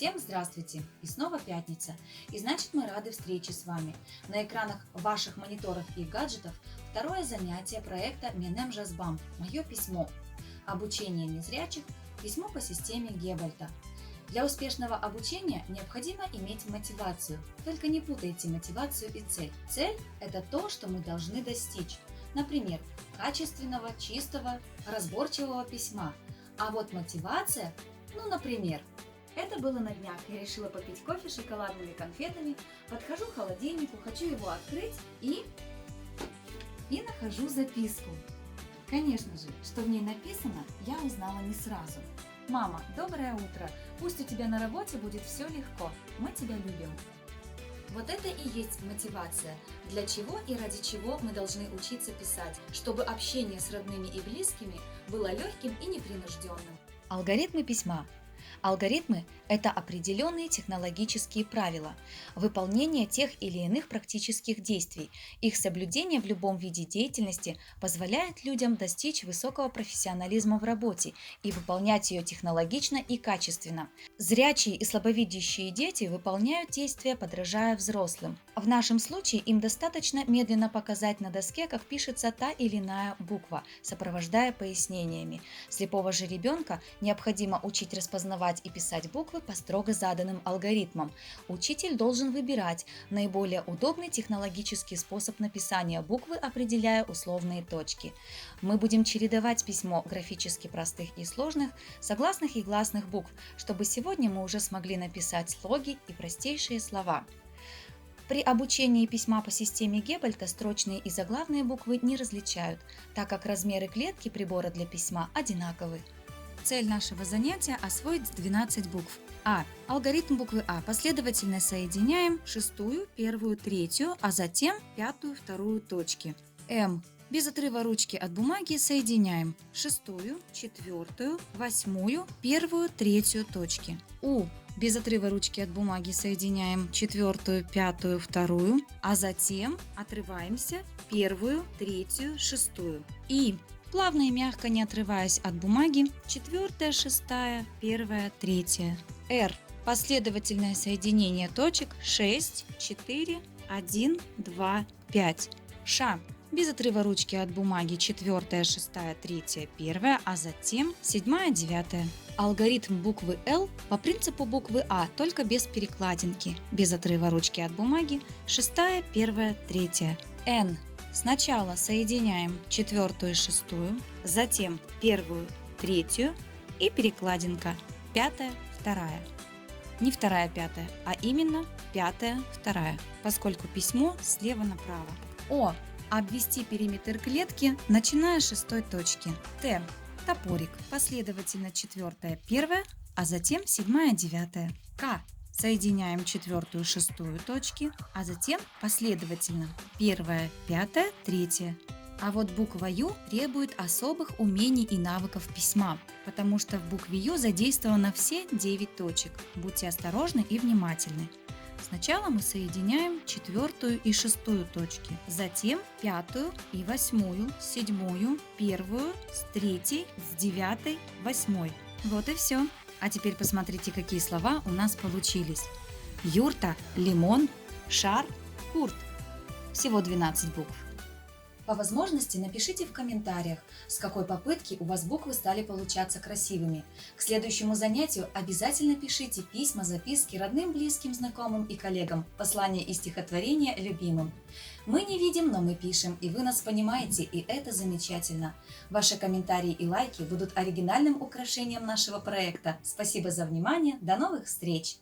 Всем здравствуйте! И снова пятница, и значит мы рады встрече с вами. На экранах ваших мониторов и гаджетов второе занятие проекта Минем Жазбам «Мое письмо». Обучение незрячих, письмо по системе Геббельта. Для успешного обучения необходимо иметь мотивацию. Только не путайте мотивацию и цель. Цель – это то, что мы должны достичь. Например, качественного, чистого, разборчивого письма. А вот мотивация, например, это было на днях. Я решила попить кофе с шоколадными конфетами, подхожу к холодильнику, хочу его открыть и нахожу записку. Конечно же, что в ней написано, я узнала не сразу. «Мама, доброе утро! Пусть у тебя на работе будет все легко. Мы тебя любим». Вот это и есть мотивация. Для чего и ради чего мы должны учиться писать, чтобы общение с родными и близкими было легким и непринужденным. Алгоритмы письма. Алгоритмы – это определенные технологические правила выполнения тех или иных практических действий. Их соблюдение в любом виде деятельности позволяет людям достичь высокого профессионализма в работе и выполнять ее технологично и качественно. Зрячие и слабовидящие дети выполняют действия, подражая взрослым. В нашем случае им достаточно медленно показать на доске, как пишется та или иная буква, сопровождая пояснениями. Слепого же ребенка необходимо учить распознавать и писать буквы по строго заданным алгоритмам. Учитель должен выбирать наиболее удобный технологический способ написания буквы, определяя условные точки. Мы будем чередовать письмо графически простых и сложных, согласных и гласных букв, чтобы сегодня мы уже смогли написать слоги и простейшие слова. При обучении письма по системе Геббельта строчные и заглавные буквы не различают, так как размеры клетки прибора для письма одинаковы. Цель нашего занятия – освоить 12 букв. А. Алгоритм буквы А. Последовательно соединяем шестую, первую, третью, а затем пятую, вторую точки. М. Без отрыва ручки от бумаги соединяем шестую, четвертую, восьмую, первую, третью точки. У. Без отрыва ручки от бумаги соединяем четвертую, пятую, вторую, а затем отрываемся первую, третью, шестую. И. Плавно и мягко, не отрываясь от бумаги, четвертая, шестая, первая, третья. Р. Последовательное соединение точек 6, 4, 1, 2, 5. Ш. Без отрыва ручки от бумаги четвертая, шестая, третья, первая, а затем седьмая, девятая. Алгоритм буквы Л по принципу буквы А, только без перекладинки. Без отрыва ручки от бумаги шестая, первая, третья. Н. Сначала соединяем четвертую и шестую, затем первую, третью и перекладинка пятая, вторая. Не вторая, пятая, а именно пятая, вторая, поскольку письмо слева направо. О. Обвести периметр клетки, начиная с шестой точки. Т. Топорик. Последовательно четвертая, первая, а затем седьмая, девятая. К. Соединяем четвертую и шестую точки, а затем последовательно первая, пятая, третья. А вот буква Ю требует особых умений и навыков письма, потому что в букве Ю задействовано все 9 точек. Будьте осторожны и внимательны. Сначала мы соединяем четвертую и шестую точки, затем пятую и восьмую, седьмую, первую, с третьей, с девятой, восьмой. Вот и все. А теперь посмотрите, какие слова у нас получились. Юрта, лимон, шар, курт. Всего 12 букв. По возможности напишите в комментариях, с какой попытки у вас буквы стали получаться красивыми. К следующему занятию обязательно пишите письма, записки родным, близким, знакомым и коллегам, послания и стихотворения любимым. Мы не видим, но мы пишем, и вы нас понимаете, и это замечательно. Ваши комментарии и лайки будут оригинальным украшением нашего проекта. Спасибо за внимание, до новых встреч!